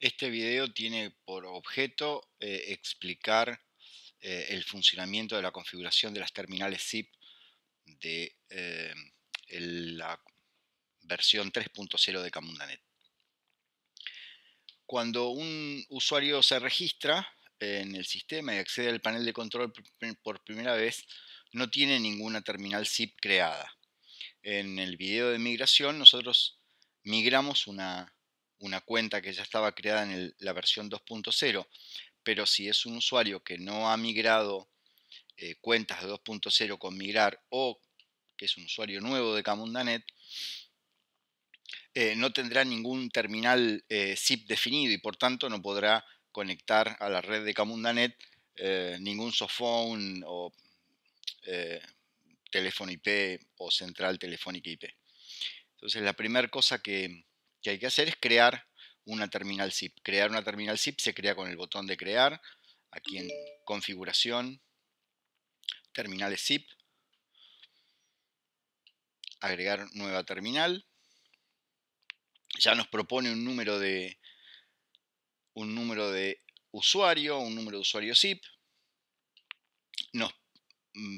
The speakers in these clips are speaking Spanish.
Este video tiene por objeto explicar el funcionamiento de la configuración de las terminales zip de la versión 3.0 de Camundanet. Cuando un usuario se registra en el sistema y accede al panel de control por primera vez, no tiene ninguna terminal zip creada. En el video de migración nosotros migramos una cuenta que ya estaba creada en la versión 2.0, pero si es un usuario que no ha migrado cuentas de 2.0 con migrar, o que es un usuario nuevo de Camundanet, no tendrá ningún terminal zip definido y por tanto no podrá conectar a la red de Camundanet ningún softphone o eh, teléfono IP o central telefónica IP. Entonces la primera cosa que hay que hacer es crear una terminal zip. Crear una terminal zip se crea con el botón de crear, aquí en configuración, terminales zip, agregar nueva terminal. Ya nos propone un número de usuario, un número de usuario zip. Nos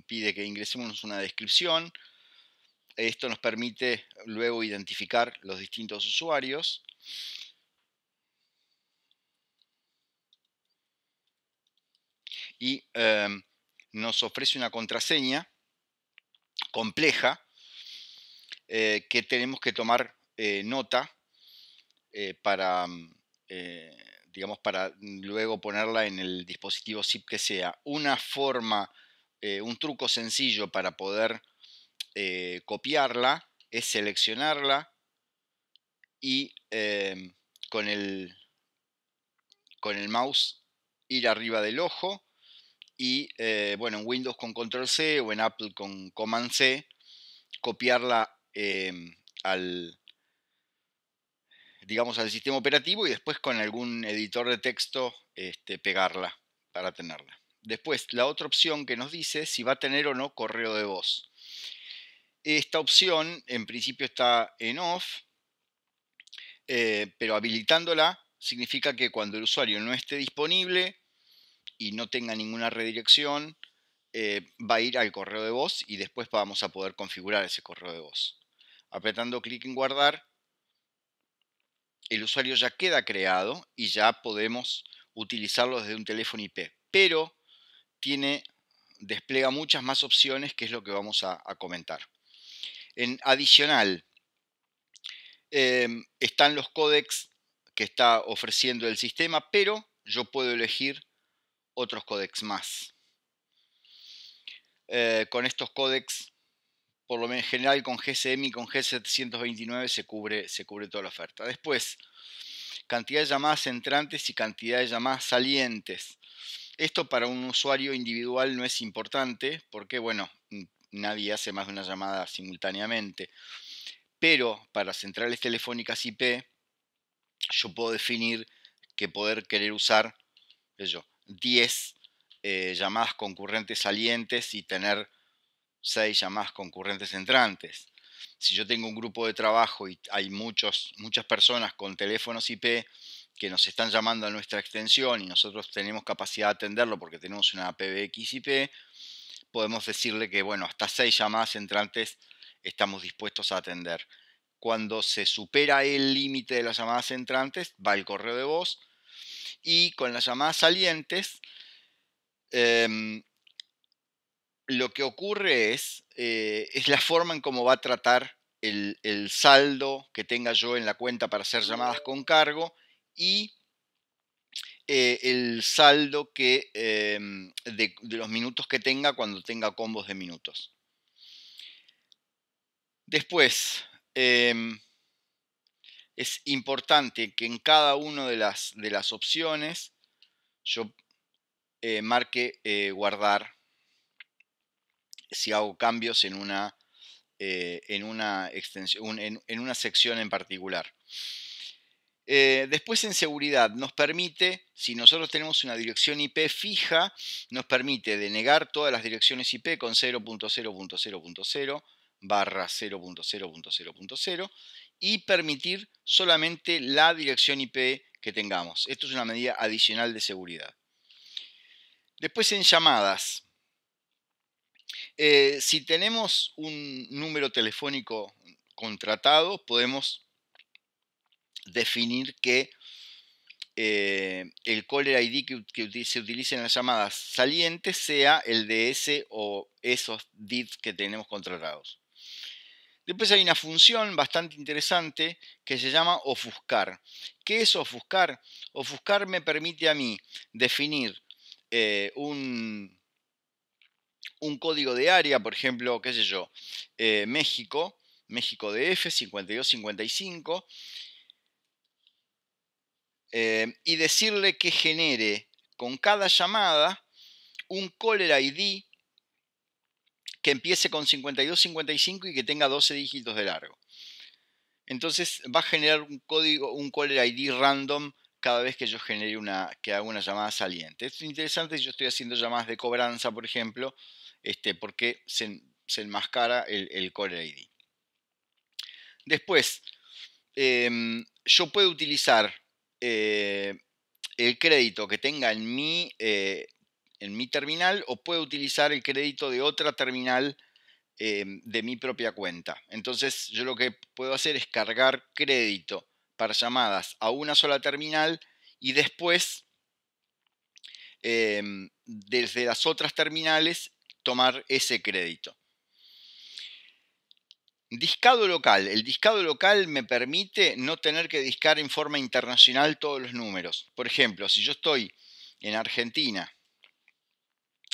pide que ingresemos una descripción. Esto nos permite luego identificar los distintos usuarios. Y nos ofrece una contraseña compleja que tenemos que tomar nota para, digamos, para luego ponerla en el dispositivo zip que sea. Una forma, un truco sencillo para poder copiarla es seleccionarla y con el mouse ir arriba del ojo y, bueno, en Windows con Control C o en Apple con Command C, copiarla al, digamos, al sistema operativo y después con algún editor de texto pegarla para tenerla. Después, la otra opción que nos dice si va a tener o no correo de voz. Esta opción en principio está en off, pero habilitándola significa que cuando el usuario no esté disponible y no tenga ninguna redirección, va a ir al correo de voz y después vamos a poder configurar ese correo de voz. Apretando clic en guardar, el usuario ya queda creado y ya podemos utilizarlo desde un teléfono IP, pero despliega muchas más opciones, que es lo que vamos a comentar. En adicional, están los códecs que está ofreciendo el sistema, pero yo puedo elegir otros códecs más. Con estos códecs, por lo menos en general, con GSM y con G729 se cubre toda la oferta. Después, cantidad de llamadas entrantes y cantidad de llamadas salientes. Esto para un usuario individual no es importante porque, bueno, nadie hace más de una llamada simultáneamente. Pero para centrales telefónicas IP, yo puedo definir que poder querer usar 10 llamadas concurrentes salientes y tener 6 llamadas concurrentes entrantes. Si yo tengo un grupo de trabajo y hay muchas personas con teléfonos IP que nos están llamando a nuestra extensión y nosotros tenemos capacidad de atenderlo porque tenemos una PBX IP, podemos decirle que, bueno, hasta 6 llamadas entrantes estamos dispuestos a atender. Cuando se supera el límite de las llamadas entrantes, va el correo de voz, y con las llamadas salientes, lo que ocurre es la forma en cómo va a tratar el saldo que tenga yo en la cuenta para hacer llamadas con cargo y el saldo de los minutos que tenga cuando tenga combos de minutos. Después, es importante que en cada una de las opciones yo marque guardar si hago cambios en una extensión, en una sección en particular. Después, en seguridad, nos permite, si nosotros tenemos una dirección IP fija, nos permite denegar todas las direcciones IP con 0.0.0.0 barra 0.0.0.0 y permitir solamente la dirección IP que tengamos. Esto es una medida adicional de seguridad. Después en llamadas. Si tenemos un número telefónico contratado, podemos definir que el caller ID que se utilice en las llamadas salientes sea el de ese o esos DID que tenemos contratados. Después hay una función bastante interesante que se llama ofuscar. ¿Qué es ofuscar? Ofuscar me permite a mí definir un código de área, por ejemplo, qué sé yo, México DF 5255, y decirle que genere con cada llamada un caller ID que empiece con 5255 y que tenga 12 dígitos de largo. Entonces va a generar un código, un caller ID random cada vez que yo genere que haga una llamada saliente. Esto es interesante si yo estoy haciendo llamadas de cobranza, por ejemplo, porque se enmascara el caller ID. Después, yo puedo utilizar el crédito que tenga en mi terminal, o puedo utilizar el crédito de otra terminal de mi propia cuenta. Entonces yo lo que puedo hacer es cargar crédito para llamadas a una sola terminal y después desde las otras terminales tomar ese crédito. Discado local. El discado local me permite no tener que discar en forma internacional todos los números. Por ejemplo, si yo estoy en Argentina,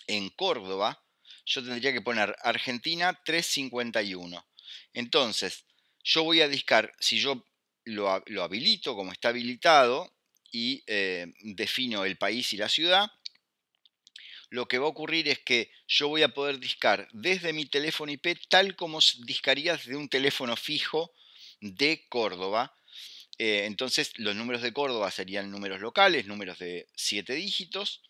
en Córdoba, yo tendría que poner Argentina 351. Entonces, yo voy a discar, si yo lo habilito como está habilitado y defino el país y la ciudad, lo que va a ocurrir es que yo voy a poder discar desde mi teléfono IP tal como discaría desde un teléfono fijo de Córdoba. Entonces los números de Córdoba serían números locales, números de 7 dígitos.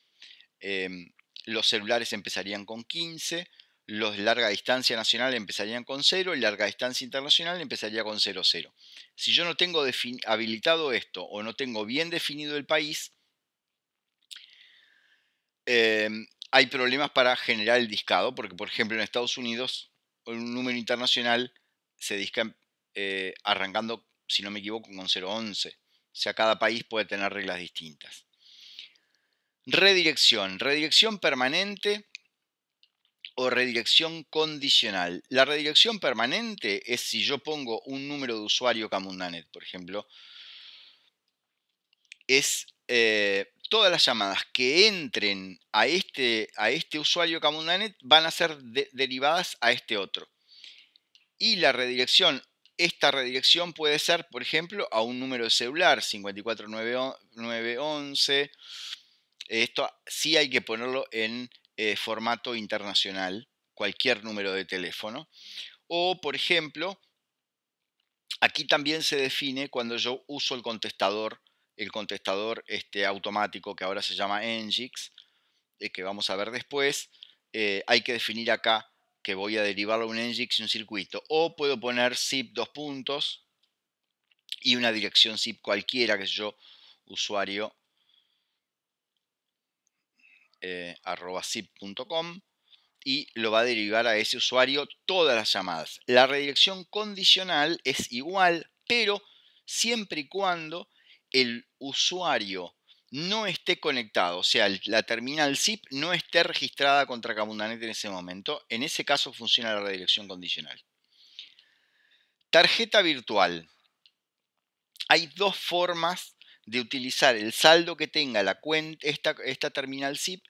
Los celulares empezarían con 15, los de larga distancia nacional empezarían con 0 y larga distancia internacional empezaría con 00. Si yo no tengo habilitado esto o no tengo bien definido el país, hay problemas para generar el discado, porque por ejemplo en Estados Unidos un número internacional se disca arrancando, si no me equivoco, con 011. O sea, cada país puede tener reglas distintas. Redirección permanente o redirección condicional. La redirección permanente es si yo pongo un número de usuario Camundanet, por ejemplo, es todas las llamadas que entren a este usuario Camundanet van a ser derivadas a este otro. Y esta redirección puede ser, por ejemplo, a un número de celular, 54911. Esto sí hay que ponerlo en formato internacional, cualquier número de teléfono. O, por ejemplo, aquí también se define cuando yo uso el contestador automático que ahora se llama Ngix, que vamos a ver después. Hay que definir acá que voy a derivarlo a un Ngix y un circuito. O puedo poner zip 2 puntos y una dirección zip cualquiera, que es yo, usuario @zip.com, y lo va a derivar a ese usuario todas las llamadas. La redirección condicional es igual, pero siempre y cuando el usuario no esté conectado, o sea, la terminal zip no esté registrada contra Camundanet en ese momento. En ese caso funciona la redirección condicional. Tarjeta virtual. Hay dos formas de utilizar el saldo que tenga esta terminal zip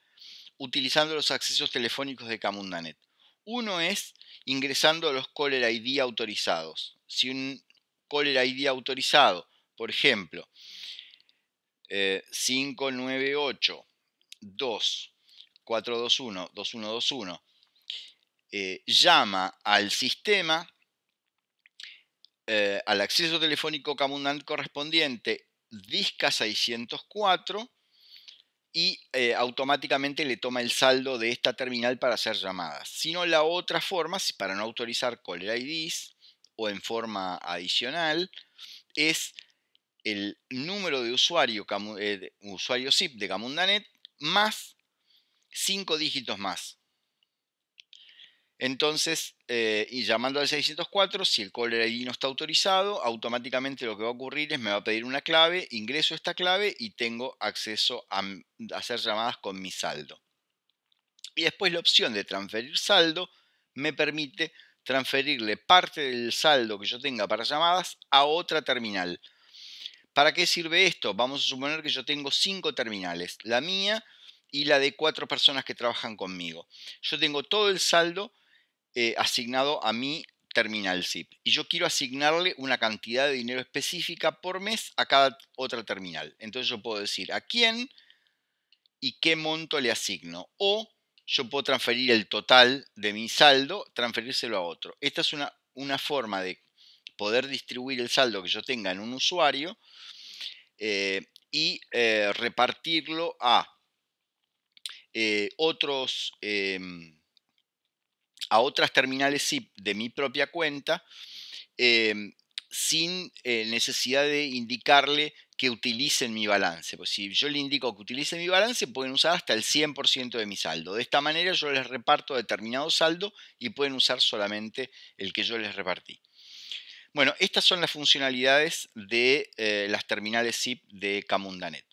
utilizando los accesos telefónicos de Camundanet. Uno es ingresando a los caller ID autorizados. Si un caller ID autorizado, por ejemplo, 598.2.421.2121, llama al sistema, al acceso telefónico Camundanet correspondiente, disca 604 y automáticamente le toma el saldo de esta terminal para hacer llamadas. Sino la otra forma, para no autorizar caller IDs o en forma adicional, es el número de usuario SIP de Camundanet más 5 dígitos más. Entonces, y llamando al 604, si el caller ID no está autorizado, automáticamente lo que va a ocurrir es me va a pedir una clave, ingreso esta clave y tengo acceso a hacer llamadas con mi saldo. Y después la opción de transferir saldo me permite transferirle parte del saldo que yo tenga para llamadas a otra terminal. ¿Para qué sirve esto? Vamos a suponer que yo tengo 5 terminales, la mía y la de 4 personas que trabajan conmigo. Yo tengo todo el saldo asignado a mi terminal SIP y yo quiero asignarle una cantidad de dinero específica por mes a cada otra terminal. Entonces yo puedo decir a quién y qué monto le asigno, o yo puedo transferir el total de mi saldo, transferírselo a otro. Esta es una forma de poder distribuir el saldo que yo tenga en un usuario y repartirlo a otras terminales SIP de mi propia cuenta sin necesidad de indicarle que utilicen mi balance. Pues si yo le indico que utilicen mi balance, pueden usar hasta el 100% de mi saldo. De esta manera yo les reparto determinado saldo y pueden usar solamente el que yo les repartí. Bueno, estas son las funcionalidades de las terminales SIP de Camundanet.